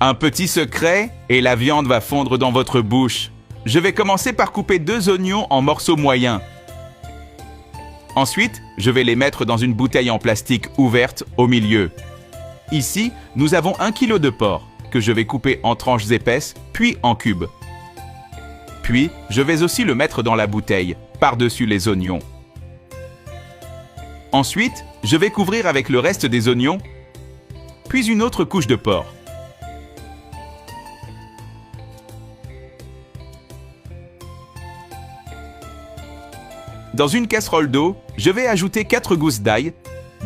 Un petit secret et la viande va fondre dans votre bouche. Je vais commencer par couper 2 oignons en morceaux moyens. Ensuite, je vais les mettre dans une bouteille en plastique ouverte au milieu. Ici, nous avons 1 kg de porc que je vais couper en tranches épaisses, puis en cubes. Puis, je vais aussi le mettre dans la bouteille, par-dessus les oignons. Ensuite, je vais couvrir avec le reste des oignons, puis une autre couche de porc. Dans une casserole d'eau, je vais ajouter 4 gousses d'ail,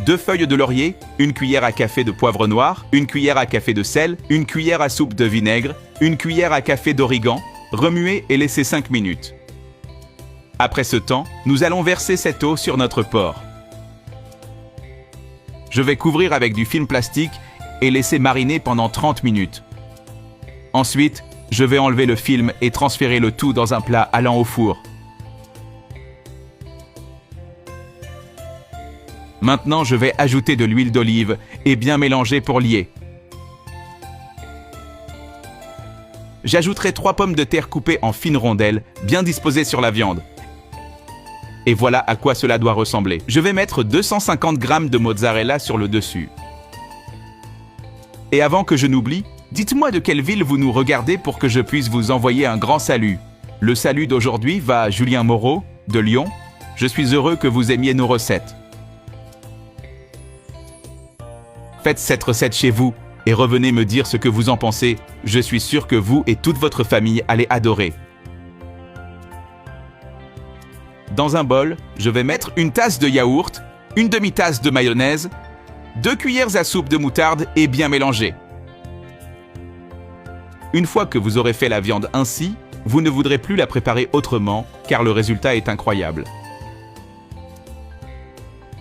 2 feuilles de laurier, 1 cuillère à café de poivre noir, 1 cuillère à café de sel, 1 cuillère à soupe de vinaigre, 1 cuillère à café d'origan, remuer et laisser 5 minutes. Après ce temps, nous allons verser cette eau sur notre porc. Je vais couvrir avec du film plastique et laisser mariner pendant 30 minutes. Ensuite, je vais enlever le film et transférer le tout dans un plat allant au four. Maintenant, je vais ajouter de l'huile d'olive et bien mélanger pour lier. J'ajouterai 3 pommes de terre coupées en fines rondelles, bien disposées sur la viande. Et voilà à quoi cela doit ressembler. Je vais mettre 250 g de mozzarella sur le dessus. Et avant que je n'oublie, dites-moi de quelle ville vous nous regardez pour que je puisse vous envoyer un grand salut. Le salut d'aujourd'hui va à Julien Moreau, de Lyon. Je suis heureux que vous aimiez nos recettes. Faites cette recette chez vous et revenez me dire ce que vous en pensez. Je suis sûr que vous et toute votre famille allez adorer. Dans un bol, je vais mettre 1 tasse de yaourt, 1 demi-tasse de mayonnaise, 2 cuillères à soupe de moutarde et bien mélanger. Une fois que vous aurez fait la viande ainsi, vous ne voudrez plus la préparer autrement car le résultat est incroyable.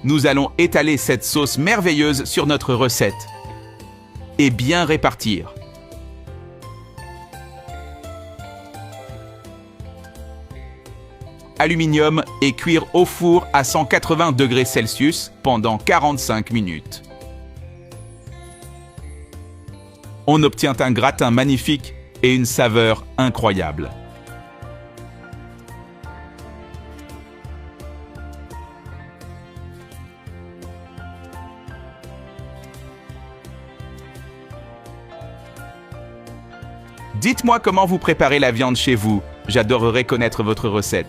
Nous allons étaler cette sauce merveilleuse sur notre recette et bien répartir. Aluminium et cuire au four à 180 degrés Celsius pendant 45 minutes. On obtient un gratin magnifique et une saveur incroyable. Dites-moi comment vous préparez la viande chez vous. J'adorerais connaître votre recette.